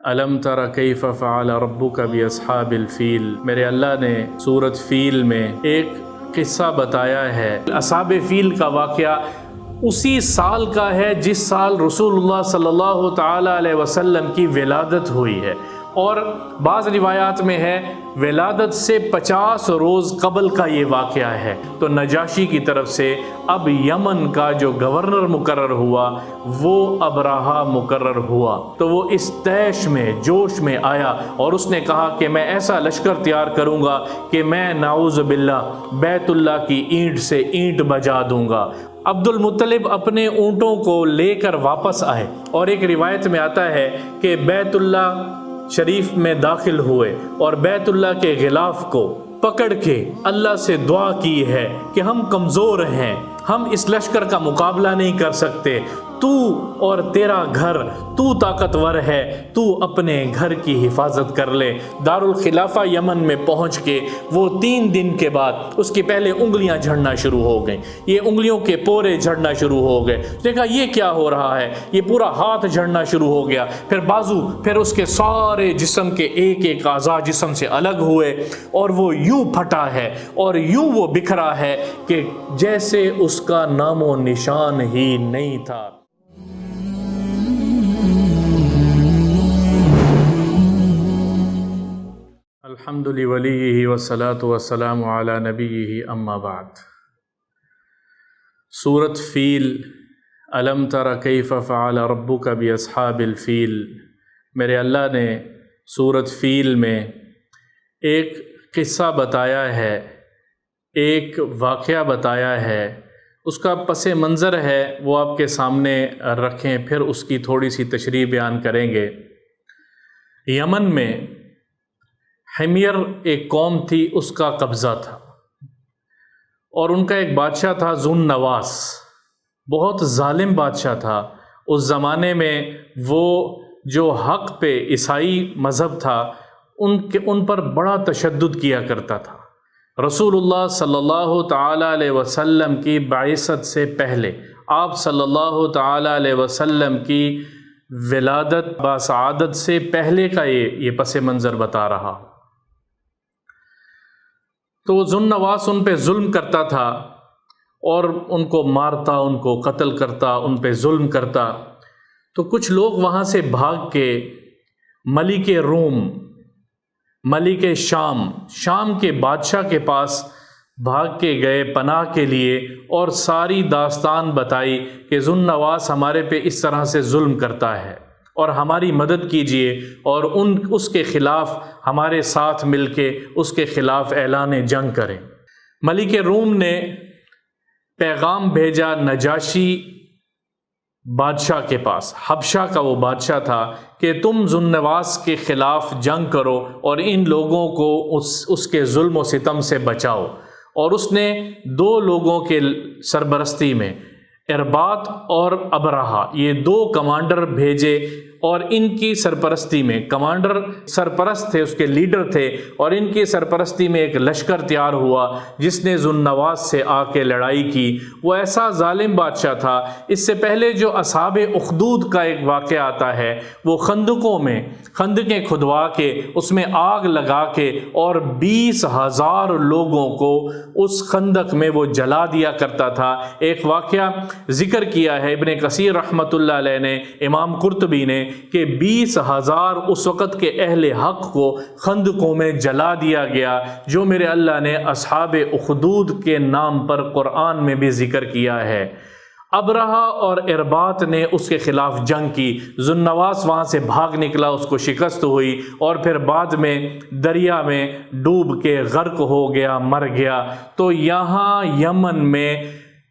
الم تر کیف فعل ربک باصحاب الفیل، میرے اللہ نے سورۃ فیل میں ایک قصہ بتایا ہے۔ اصحاب فیل کا واقعہ اسی سال کا ہے جس سال رسول اللہ صلی اللہ تعالی علیہ وسلم کی ولادت ہوئی ہے، اور بعض روایات میں ہے ولادت سے 50 روز قبل کا یہ واقعہ ہے۔ تو نجاشی کی طرف سے اب یمن کا جو گورنر مقرر ہوا وہ ابرہہ مقرر ہوا، تو وہ اس طیش میں جوش میں آیا اور اس نے کہا کہ میں ایسا لشکر تیار کروں گا کہ میں نعوذ باللہ بیت اللہ کی اینٹ سے اینٹ بجا دوں گا۔ عبد المطلب اپنے اونٹوں کو لے کر واپس آئے، اور ایک روایت میں آتا ہے کہ بیت اللہ شریف میں داخل ہوئے اور بیت اللہ کے غلاف کو پکڑ کے اللہ سے دعا کی ہے کہ ہم کمزور ہیں، ہم اس لشکر کا مقابلہ نہیں کر سکتے، تو اور تیرا گھر، تو طاقتور ہے، تو اپنے گھر کی حفاظت کر لے۔ دارالخلافہ یمن میں پہنچ کے وہ 3 دن کے بعد اس کی پہلے انگلیاں جھڑنا شروع ہو گئیں، یہ انگلیوں کے پورے جھڑنا شروع ہو گئے۔ دیکھا یہ کیا ہو رہا ہے، یہ پورا ہاتھ جھڑنا شروع ہو گیا، پھر بازو، پھر اس کے سارے جسم کے ایک ایک اعضاء جسم سے الگ ہوئے، اور وہ یوں پھٹا ہے اور یوں وہ بکھرا ہے کہ جیسے اس کا نام و نشان ہی نہیں تھا۔ الحمد لولیہ والصلاة والسلام علی نبیہ اما بعد۔ سورۃ فیل، الم تر کیف فعل ربک باصحاب الفیل، میرے اللہ نے سورۃ فیل میں ایک قصہ بتایا ہے، ایک واقعہ بتایا ہے، اس کا پس منظر ہے وہ آپ کے سامنے رکھیں، پھر اس کی تھوڑی سی تشریح بیان کریں گے۔ یمن میں حمیر ایک قوم تھی، اس کا قبضہ تھا، اور ان کا ایک بادشاہ تھا ذو النواس، بہت ظالم بادشاہ تھا۔ اس زمانے میں وہ جو حق پہ عیسائی مذہب تھا ان پر بڑا تشدد کیا کرتا تھا۔ رسول اللہ صلی اللہ تعالی علیہ وسلم کی بعثت سے پہلے، آپ صلی اللہ تعالی علیہ وسلم کی ولادت باسعادت سے پہلے کا یہ پس منظر بتا رہا۔ تو وہ ذو النواس ان پہ ظلم کرتا تھا، اور ان کو مارتا، ان کو قتل کرتا، ان پہ ظلم کرتا۔ تو کچھ لوگ وہاں سے بھاگ کے ملک روم، ملک شام کے بادشاہ کے پاس بھاگ کے گئے پناہ کے لیے، اور ساری داستان بتائی کہ ذو النواس ہمارے پہ اس طرح سے ظلم کرتا ہے اور ہماری مدد کیجئے، اور اس کے خلاف ہمارے ساتھ مل کے اس کے خلاف اعلان جنگ کریں۔ ملک روم نے پیغام بھیجا نجاشی بادشاہ کے پاس، حبشہ کا وہ بادشاہ تھا، کہ تم ذو النواس کے خلاف جنگ کرو اور ان لوگوں کو اس کے ظلم و ستم سے بچاؤ۔ اور اس نے 2 لوگوں کے سربرستی میں، ارباط اور ابرہہ، یہ 2 کمانڈر بھیجے، اور ان کی سرپرستی میں کمانڈر سرپرست تھے، اس کے لیڈر تھے، اور ان کی سرپرستی میں ایک لشکر تیار ہوا جس نے ذو النواس سے آ کے لڑائی کی۔ وہ ایسا ظالم بادشاہ تھا۔ اس سے پہلے جو اصحاب اخدود کا ایک واقعہ آتا ہے، وہ خندقوں میں خندقیں کھدوا کے اس میں آگ لگا کے اور 20,000 لوگوں کو اس خندق میں وہ جلا دیا کرتا تھا۔ ایک واقعہ ذکر کیا ہے ابن کثیر رحمۃ اللہ علیہ نے، امام قرطبی نے، کہ 20,000 اس وقت کے اہل حق کو خندقوں میں جلا دیا گیا، جو میرے اللہ نے اصحاب اخدود کے نام پر قرآن میں بھی ذکر کیا ہے۔ ابرہہ اور ارباط نے اس کے خلاف جنگ کی، ذو النواس وہاں سے بھاگ نکلا، اس کو شکست ہوئی، اور پھر بعد میں دریا میں ڈوب کے غرق ہو گیا، مر گیا۔ تو یہاں یمن میں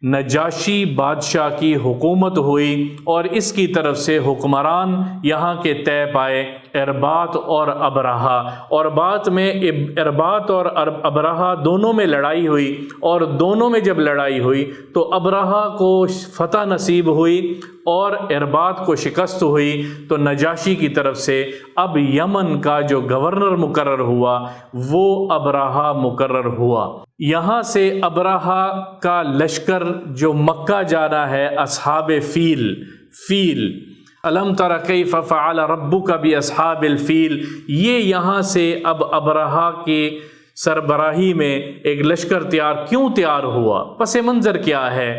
نجاشی بادشاہ کی حکومت ہوئی، اور اس کی طرف سے حکمران یہاں کے طے پائے ارباط اور ابرہہ، اور بعد میں ارباط اور ابرہہ دونوں میں لڑائی ہوئی، اور دونوں میں جب لڑائی ہوئی تو ابرہہ کو فتح نصیب ہوئی اور ارباط کو شکست ہوئی۔ تو نجاشی کی طرف سے اب یمن کا جو گورنر مقرر ہوا وہ ابرہہ مقرر ہوا۔ یہاں سے ابرہہ کا لشکر جو مکہ جا رہا ہے، اصحاب فیل، الم تر کیف فعل ربک باصحاب الفیل، یہ یہاں سے اب ابرہہ کے سربراہی میں ایک لشکر کیوں تیار ہوا، پس منظر کیا ہے؟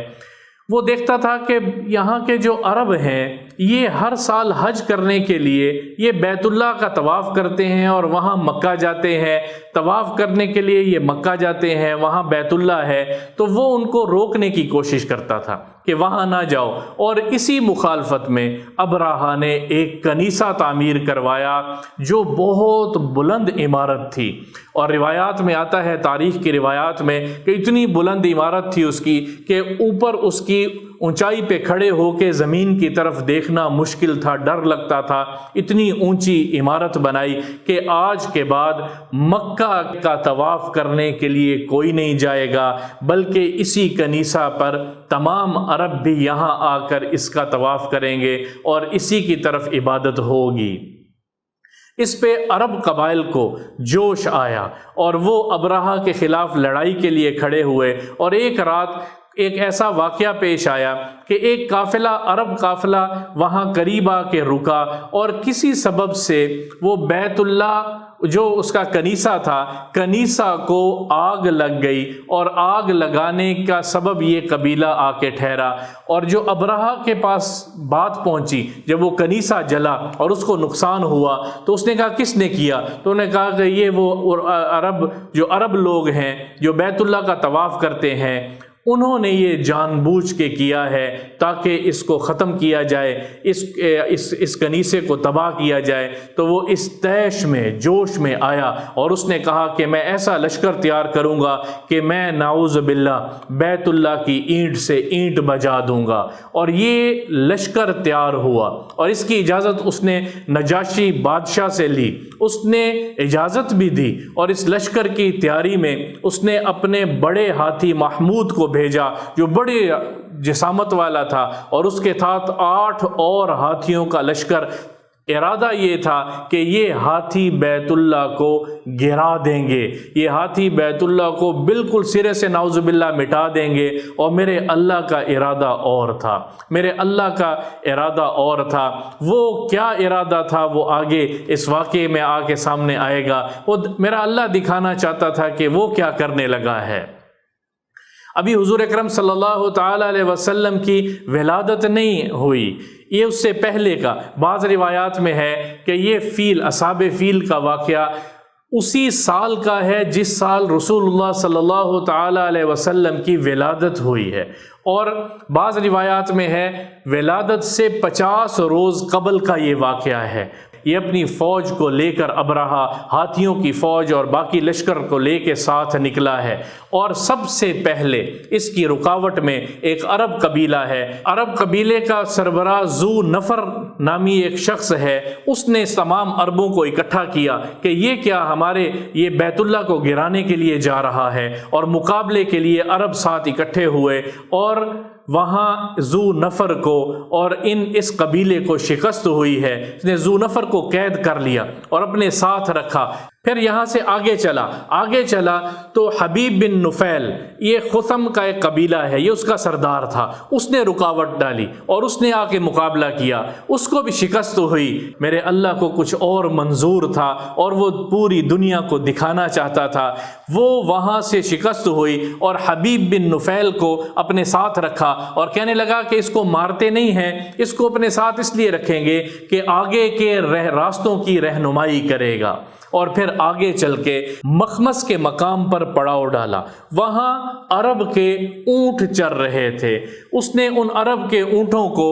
وہ دیکھتا تھا کہ یہاں کے جو عرب ہیں یہ ہر سال حج کرنے کے لیے یہ بیت اللہ کا طواف کرتے ہیں اور وہاں مکہ جاتے ہیں، طواف کرنے کے لیے یہ مکہ جاتے ہیں، وہاں بیت اللہ ہے، تو وہ ان کو روکنے کی کوشش کرتا تھا کہ وہاں نہ جاؤ، اور اسی مخالفت میں ابرہہ نے ایک کنیسہ تعمیر کروایا جو بہت بلند عمارت تھی، اور روایات میں آتا ہے، تاریخ کی روایات میں، کہ اتنی بلند عمارت تھی اس کی کہ اوپر اس کی اونچائی پہ کھڑے ہو کے زمین کی طرف دیکھنا مشکل تھا، ڈر لگتا تھا، اتنی اونچی عمارت بنائی کہ آج کے بعد مکہ کا طواف کرنے کے لیے کوئی نہیں جائے گا، بلکہ اسی کنیسہ پر تمام عرب بھی یہاں آ کر اس کا طواف کریں گے اور اسی کی طرف عبادت ہوگی۔ اس پہ عرب قبائل کو جوش آیا اور وہ ابرہہ کے خلاف لڑائی کے لیے کھڑے ہوئے، اور ایک رات ایک ایسا واقعہ پیش آیا کہ ایک قافلہ، عرب قافلہ وہاں قریب آ کے رکا، اور کسی سبب سے وہ بیت اللہ جو اس کا کنیسہ تھا، کنیسہ کو آگ لگ گئی، اور آگ لگانے کا سبب یہ قبیلہ آ کے ٹھہرا، اور جو ابرہہ کے پاس بات پہنچی، جب وہ کنیسہ جلا اور اس کو نقصان ہوا تو اس نے کہا کس نے کیا؟ تو انہوں نے کہا کہ یہ وہ عرب لوگ ہیں جو بیت اللہ کا طواف کرتے ہیں، انہوں نے یہ جان بوجھ کے کیا ہے تاکہ اس کو ختم کیا جائے، اس کنیسے کو تباہ کیا جائے۔ تو وہ اس طیش میں، جوش میں آیا اور اس نے کہا کہ میں ایسا لشکر تیار کروں گا کہ میں نعوذ باللہ بیت اللہ کی اینٹ سے اینٹ بجا دوں گا، اور یہ لشکر تیار ہوا، اور اس کی اجازت اس نے نجاشی بادشاہ سے لی، اس نے اجازت بھی دی، اور اس لشکر کی تیاری میں اس نے اپنے بڑے ہاتھی محمود کو بھیجا جو بڑے جسامت والا تھا، اور اس کے ساتھ 8 اور ہاتھیوں کا لشکر۔ ارادہ یہ تھا کہ یہ ہاتھی بیت اللہ کو گرا دیں گے، یہ ہاتھی بیت اللہ کو بالکل سرے سے نعوذ باللہ مٹا دیں گے، اور میرے اللہ کا ارادہ اور تھا، میرے اللہ کا ارادہ اور تھا۔ وہ کیا ارادہ تھا وہ آگے اس واقعے میں آ کے سامنے آئے گا، وہ میرا اللہ دکھانا چاہتا تھا کہ وہ کیا کرنے لگا ہے۔ ابھی حضور اکرم صلی اللہ تعالیٰ علیہ وسلم کی ولادت نہیں ہوئی، یہ اس سے پہلے کا، بعض روایات میں ہے کہ یہ اصحاب فیل کا واقعہ اسی سال کا ہے جس سال رسول اللہ صلی اللہ تعالیٰ علیہ وسلم کی ولادت ہوئی ہے، اور بعض روایات میں ہے ولادت سے 50 روز قبل کا یہ واقعہ ہے۔ یہ اپنی فوج کو لے کر ابرہہ ہاتھیوں کی فوج اور باقی لشکر کو لے کے ساتھ نکلا ہے، اور سب سے پہلے اس کی رکاوٹ میں ایک عرب قبیلہ ہے۔ عرب قبیلے کا سربراہ ذو نفر نامی ایک شخص ہے، اس نے تمام عربوں کو اکٹھا کیا کہ یہ کیا ہمارے یہ بیت اللہ کو گرانے کے لیے جا رہا ہے، اور مقابلے کے لیے عرب ساتھ اکٹھے ہوئے، اور وہاں ذو نفر کو اور اس قبیلے کو شکست ہوئی ہے۔ اس نے ذو نفر کو قید کر لیا اور اپنے ساتھ رکھا۔ پھر یہاں سے آگے چلا تو حبیب بن نفیل، یہ خثم کا ایک قبیلہ ہے، یہ اس کا سردار تھا، اس نے رکاوٹ ڈالی اور اس نے آ کے مقابلہ کیا، اس کو بھی شکست ہوئی۔ میرے اللہ کو کچھ اور منظور تھا اور وہ پوری دنیا کو دکھانا چاہتا تھا۔ وہ وہاں سے شکست ہوئی اور حبیب بن نفیل کو اپنے ساتھ رکھا اور کہنے لگا کہ اس کو مارتے نہیں ہیں، اس کو اپنے ساتھ اس لیے رکھیں گے کہ آگے کے راستوں کی رہنمائی کرے گا۔ اور پھر آگے چل کے مخمس کے مقام پر پڑاؤ ڈالا، وہاں عرب کے اونٹ چر رہے تھے۔ اس نے ان عرب کے اونٹوں کو،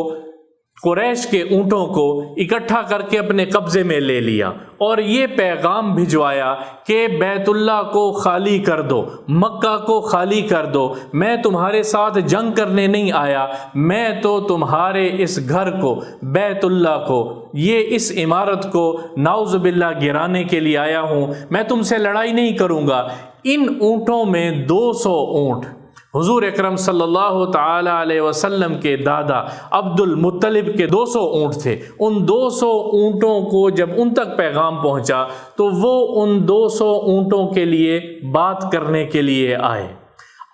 قریش کے اونٹوں کو اکٹھا کر کے اپنے قبضے میں لے لیا اور یہ پیغام بھجوایا کہ بیت اللہ کو خالی کر دو، مکہ کو خالی کر دو، میں تمہارے ساتھ جنگ کرنے نہیں آیا، میں تو تمہارے اس گھر کو، بیت اللہ کو، یہ اس عمارت کو نعوذ باللہ گرانے کے لیے آیا ہوں، میں تم سے لڑائی نہیں کروں گا۔ ان اونٹوں میں 200 اونٹ حضور اکرم صلی اللہ تعالی علیہ وسلم کے دادا عبد المطلب کے 200 اونٹ تھے۔ ان 200 اونٹوں کو جب ان تک پیغام پہنچا تو وہ ان 200 اونٹوں کے لیے بات کرنے کے لیے آئے۔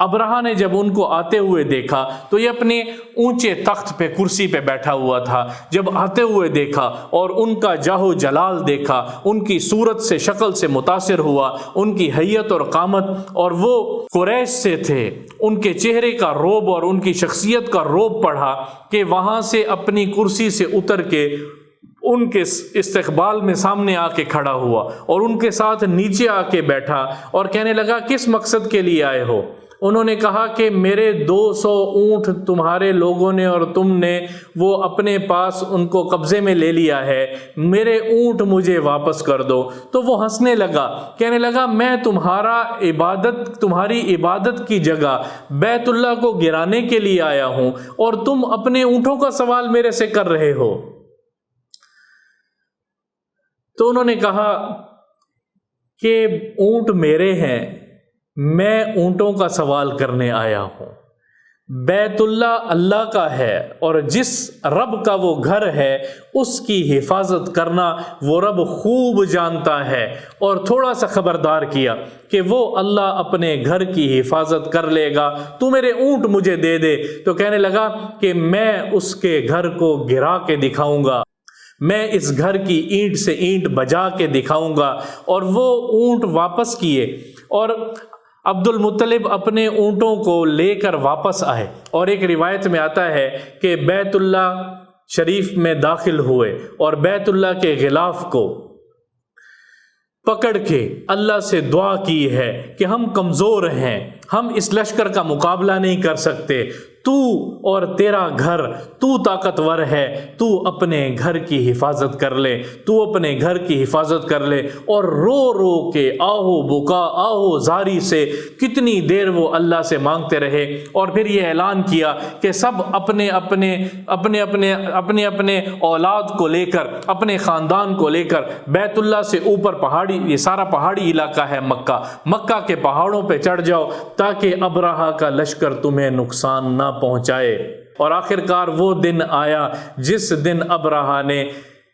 ابرہہ نے جب ان کو آتے ہوئے دیکھا تو یہ اپنے اونچے تخت پہ کرسی پہ بیٹھا ہوا تھا، جب آتے ہوئے دیکھا اور ان کا جاہ و جلال دیکھا، ان کی صورت سے شکل سے متاثر ہوا، ان کی حیت اور قامت، اور وہ قریش سے تھے، ان کے چہرے کا رعب اور ان کی شخصیت کا رعب پڑھا کہ وہاں سے اپنی کرسی سے اتر کے ان کے استقبال میں سامنے آ کے کھڑا ہوا اور ان کے ساتھ نیچے آ کے بیٹھا اور کہنے لگا کس مقصد کے لیے آئے ہو؟ انہوں نے کہا کہ میرے 200 اونٹ تمہارے لوگوں نے اور تم نے وہ اپنے پاس ان کو قبضے میں لے لیا ہے، میرے اونٹ مجھے واپس کر دو۔ تو وہ ہنسنے لگا، کہنے لگا میں تمہاری عبادت کی جگہ بیت اللہ کو گرانے کے لیے آیا ہوں اور تم اپنے اونٹوں کا سوال میرے سے کر رہے ہو۔ تو انہوں نے کہا کہ اونٹ میرے ہیں، میں اونٹوں کا سوال کرنے آیا ہوں۔ بیت اللہ اللہ کا ہے اور جس رب کا وہ گھر ہے اس کی حفاظت کرنا وہ رب خوب جانتا ہے، اور تھوڑا سا خبردار کیا کہ وہ اللہ اپنے گھر کی حفاظت کر لے گا، تو میرے اونٹ مجھے دے دے۔ تو کہنے لگا کہ میں اس کے گھر کو گرا کے دکھاؤں گا، میں اس گھر کی اینٹ سے اینٹ بجا کے دکھاؤں گا۔ اور وہ اونٹ واپس کیے اور عبد المطلب اپنے اونٹوں کو لے کر واپس آئے، اور ایک روایت میں آتا ہے کہ بیت اللہ شریف میں داخل ہوئے اور بیت اللہ کے غلاف کو پکڑ کے اللہ سے دعا کی ہے کہ ہم کمزور ہیں، ہم اس لشکر کا مقابلہ نہیں کر سکتے، تو اور تیرا گھر، تو طاقتور ہے، تو اپنے گھر کی حفاظت کر لے، تو اپنے گھر کی حفاظت کر لے۔ اور رو رو کے آہو بکا آہو زاری سے کتنی دیر وہ اللہ سے مانگتے رہے، اور پھر یہ اعلان کیا کہ سب اپنے اپنے اولاد کو لے کر، اپنے خاندان کو لے کر بیت اللہ سے اوپر پہاڑی، یہ سارا پہاڑی علاقہ ہے مکہ کے پہاڑوں پہ چڑھ جاؤ تاکہ ابرہہ کا لشکر تمہیں نقصان نہ پہنچائے۔ اور آخر کار وہ دن آیا جس دن ابرہہ نے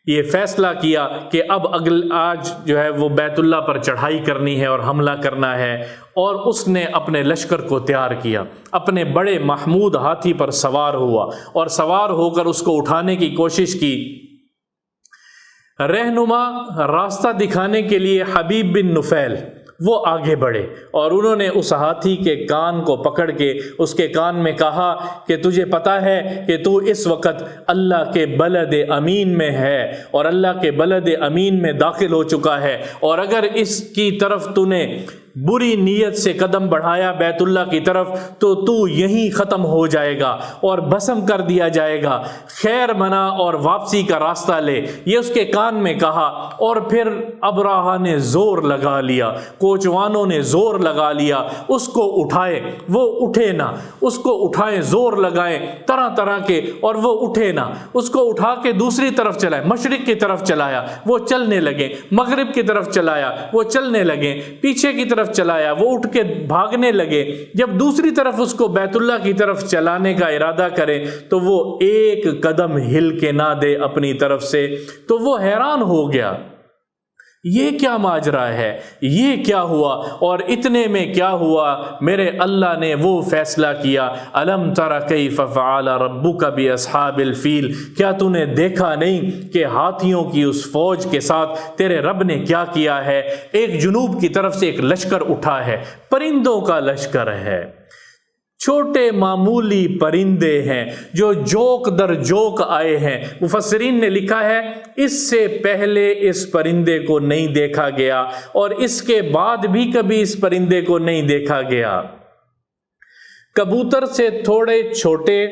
یہ فیصلہ کیا کہ اب آج جو ہے وہ بیت اللہ پر چڑھائی کرنی ہے اور حملہ کرنا ہے، اور اس نے اپنے لشکر کو تیار کیا، اپنے بڑے محمود ہاتھی پر سوار ہوا اور سوار ہو کر اس کو اٹھانے کی کوشش کی۔ رہنما راستہ دکھانے کے لیے حبیب بن نفیل وہ آگے بڑھے اور انہوں نے اس ہاتھی کے کان کو پکڑ کے اس کے کان میں کہا کہ تجھے پتہ ہے کہ تو اس وقت اللہ کے بلد امین میں ہے اور اللہ کے بلد امین میں داخل ہو چکا ہے، اور اگر اس کی طرف تو نے بری نیت سے قدم بڑھایا بیت اللہ کی طرف تو تو یہیں ختم ہو جائے گا اور بھسم کر دیا جائے گا، خیر منا اور واپسی کا راستہ لے۔ یہ اس کے کان میں کہا، اور پھر ابرہہ نے زور لگا لیا، کوچوانوں نے زور لگا لیا، اس کو اٹھائے، وہ اٹھے نہ، اس کو اٹھائے، زور لگائے طرح طرح کے، اور وہ اٹھے نہ، اس کو اٹھا کے دوسری طرف چلائے، مشرق کی طرف چلایا، وہ چلنے لگے، مغرب کی طرف چلایا، وہ چلنے لگے، پیچھے کی طرف چلایا، وہ اٹھ کے بھاگنے لگے۔ جب دوسری طرف اس کو بیت اللہ کی طرف چلانے کا ارادہ کرے تو وہ ایک قدم ہل کے نہ دے اپنی طرف سے، تو وہ حیران ہو گیا، یہ کیا ماجرا ہے، یہ کیا ہوا؟ اور اتنے میں کیا ہوا، میرے اللہ نے وہ فیصلہ کیا، الم تر کیف فعل ربک باصحاب الفیل، کیا تو نے دیکھا نہیں کہ ہاتھیوں کی اس فوج کے ساتھ تیرے رب نے کیا کیا ہے؟ ایک جنوب کی طرف سے ایک لشکر اٹھا ہے، پرندوں کا لشکر ہے، چھوٹے معمولی پرندے ہیں جو جوک در جوک آئے ہیں۔ مفسرین نے لکھا ہے اس سے پہلے اس پرندے کو نہیں دیکھا گیا اور اس کے بعد بھی کبھی اس پرندے کو نہیں دیکھا گیا۔ کبوتر سے تھوڑے چھوٹے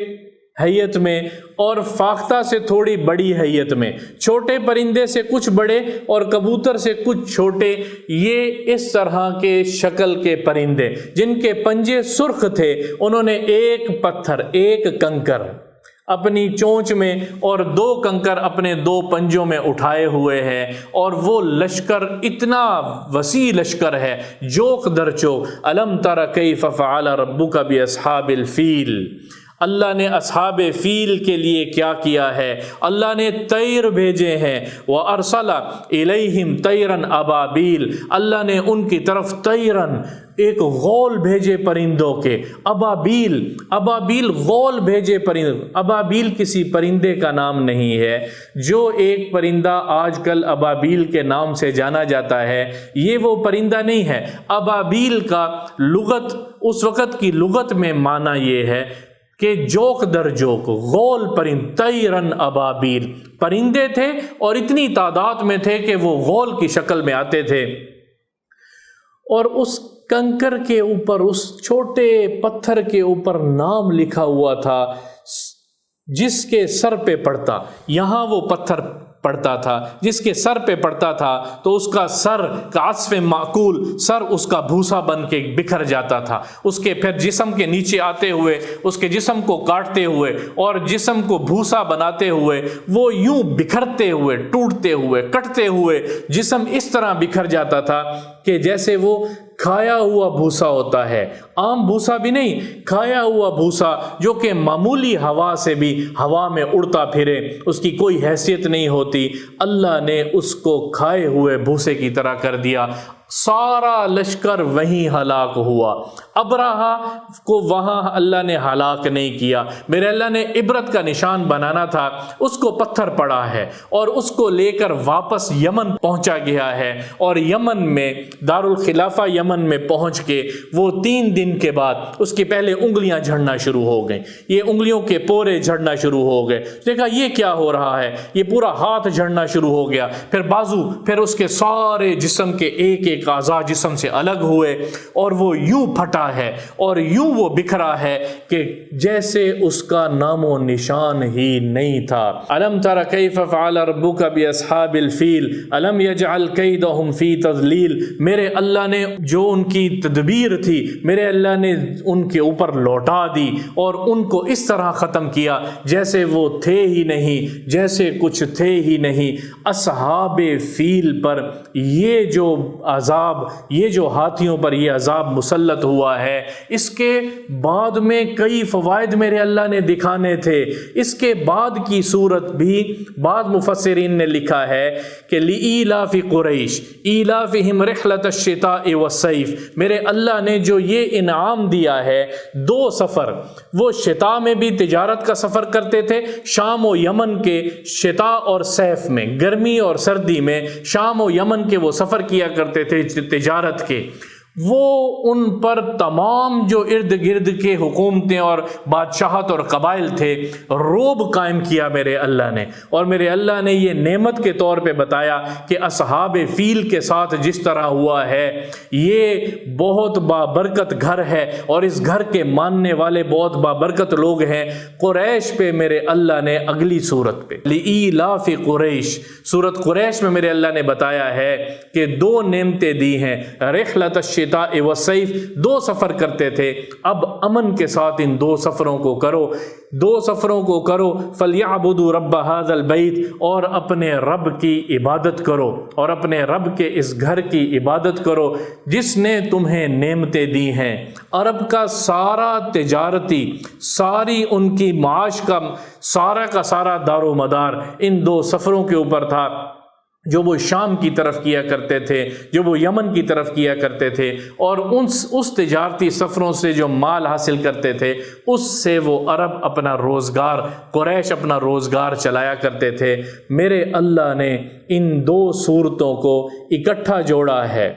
حیت میں اور فاختہ سے تھوڑی بڑی حیت میں، چھوٹے پرندے سے کچھ بڑے اور کبوتر سے کچھ چھوٹے، یہ اس طرح کے شکل کے پرندے جن کے پنجے سرخ تھے، انہوں نے ایک پتھر، ایک کنکر اپنی چونچ میں اور 2 کنکر اپنے 2 پنجوں میں اٹھائے ہوئے ہیں، اور وہ لشکر اتنا وسیع لشکر ہے، جوک در چوک۔ الم تر کیف فعل ربک باصحاب الفیل، اللہ نے اصحاب فیل کے لیے کیا کیا ہے، اللہ نے طیر بھیجے ہیں، وَأَرْسَلَ إِلَيْهِمْ طَيْرًا أَبَابِيل، اللہ نے ان کی طرف طیرن ایک غول بھیجے پرندوں کے، ابابیل، ابابیل غول بھیجے پرندے، ابابیل کسی پرندے کا نام نہیں ہے، جو ایک پرندہ آج کل ابابیل کے نام سے جانا جاتا ہے یہ وہ پرندہ نہیں ہے۔ ابابیل کا لغت، اس وقت کی لغت میں معنی یہ ہے کہ جوک در جوک، غول پرند، طیرن ابابیل، پرندے تھے اور اتنی تعداد میں تھے کہ وہ غول کی شکل میں آتے تھے، اور اس کنکر کے اوپر، اس چھوٹے پتھر کے اوپر نام لکھا ہوا تھا جس کے سر پہ پڑتا، یہاں وہ پتھر پڑتا تھا، جس کے سر پہ پڑتا تھا تو اس کا سر کا عصف معقول، سر اس کا بھوسا بن کے بکھر جاتا تھا، اس کے پھر جسم کے نیچے آتے ہوئے اس کے جسم کو کاٹتے ہوئے اور جسم کو بھوسا بناتے ہوئے وہ یوں بکھرتے ہوئے، ٹوٹتے ہوئے، کٹتے ہوئے جسم اس طرح بکھر جاتا تھا کہ جیسے وہ کھایا ہوا بھوسا ہوتا ہے، عام بھوسا بھی نہیں، کھایا ہوا بھوسا جو کہ معمولی ہوا سے بھی ہوا میں اڑتا پھرے، اس کی کوئی حیثیت نہیں ہوتی، اللہ نے اس کو کھائے ہوئے بھوسے کی طرح کر دیا۔ سارا لشکر وہیں ہلاک ہوا، ابرہا کو وہاں اللہ نے ہلاک نہیں کیا، میرے اللہ نے عبرت کا نشان بنانا تھا، اس کو پتھر پڑا ہے اور اس کو لے کر واپس یمن پہنچا گیا ہے، اور یمن میں دارالخلافہ یمن میں پہنچ کے وہ 3 دن کے بعد اس کی پہلے انگلیاں جھڑنا شروع ہو گئیں، یہ انگلیوں کے پورے جھڑنا شروع ہو گئے، دیکھا یہ کیا ہو رہا ہے، یہ پورا ہاتھ جھڑنا شروع ہو گیا، پھر بازو، پھر اس کے سارے جسم کے ایک ایک اعضاء جسم سے الگ ہوئے اور وہ یوں پھٹا ہے اور یوں وہ بکھرا ہے کہ جیسے اس کا نام و نشان ہی نہیں تھا۔ الم تر کیف فعل ربک باصحاب الفیل الم یجعل کیدہم فی تضلیل، میرے اللہ نے جو ان کی تدبیر تھی میرے اللہ نے ان کے اوپر لوٹا دی اور ان کو اس طرح ختم کیا جیسے وہ تھے ہی نہیں، جیسے کچھ تھے ہی نہیں۔ اصحاب فیل پر یہ جو عذاب، یہ جو ہاتھیوں پر یہ عذاب مسلط ہوا ہے، اس کے بعد میں کئی فوائد میرے اللہ نے دکھانے تھے۔ اس کے بعد کی صورت بھی بعض مفسرین نے لکھا ہے کہ لِإِيلَافِ قُرَيْشٍ إِيلَافِهِمْ رِحْلَةَ الشِّتَاءِ وَالصَّيْفِ، میرے اللہ نے جو یہ انعام دیا ہے 2 سفر، وہ شتاء میں بھی تجارت کا سفر کرتے تھے، شام و یمن کے شتاء اور صیف میں، گرمی اور سردی میں شام و یمن کے وہ سفر کیا کرتے تھے تجارت کے، وہ ان پر تمام جو ارد گرد کے حکومتیں اور بادشاہت اور قبائل تھے روب قائم کیا میرے اللہ نے، اور میرے اللہ نے یہ نعمت کے طور پہ بتایا کہ اصحاب فیل کے ساتھ جس طرح ہوا ہے یہ بہت بابرکت گھر ہے اور اس گھر کے ماننے والے بہت بابرکت لوگ ہیں۔ قریش پہ میرے اللہ نے اگلی صورت پہ لِإِيلَافِ قُرَيْشٍ، صورت قریش میں میرے اللہ نے بتایا ہے کہ 2 نعمتیں دی ہیں، رحلۃ الشتاء والصیف، 2 سفر کرتے تھے، اب امن کے ساتھ ان 2 سفروں کو کرو، 2 سفروں کو کرو، فَلْيَعْبُدُوا رَبَّ هَذَا الْبَيْتِ، اور اپنے رب کی عبادت کرو اور اپنے رب کے اس گھر کی عبادت کرو جس نے تمہیں نعمتیں دی ہیں۔ عرب کا سارا تجارتی، ساری ان کی معاش کا سارا دار و مدار ان 2 سفروں کے اوپر تھا، جو وہ شام کی طرف کیا کرتے تھے، جو وہ یمن کی طرف کیا کرتے تھے، اور اس تجارتی سفروں سے جو مال حاصل کرتے تھے اس سے وہ عرب اپنا روزگار، قریش اپنا روزگار چلایا کرتے تھے۔ میرے اللہ نے ان 2 صورتوں کو اکٹھا جوڑا ہے،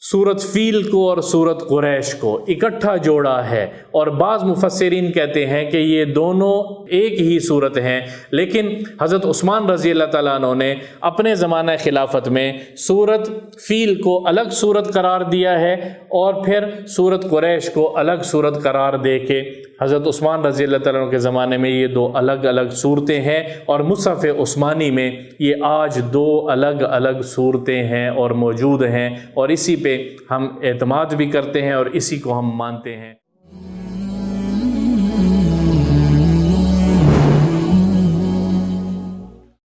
سورت فیل کو اور سورت قریش کو اکٹھا جوڑا ہے، اور بعض مفسرین کہتے ہیں کہ یہ دونوں ایک ہی صورت ہیں، لیکن حضرت عثمان رضی اللہ تعالیٰ عنہ نے اپنے زمانہ خلافت میں سورت فیل کو الگ صورت قرار دیا ہے اور پھر سورت قریش کو الگ صورت قرار دے کے حضرت عثمان رضی اللہ تعالیٰ عنہ کے زمانے میں یہ 2 الگ الگ صورتیں ہیں، اور مصحف عثمانی میں یہ آج 2 الگ الگ صورتیں ہیں اور موجود ہیں، اور اسی پہ ہم اعتماد بھی کرتے ہیں اور اسی کو ہم مانتے ہیں۔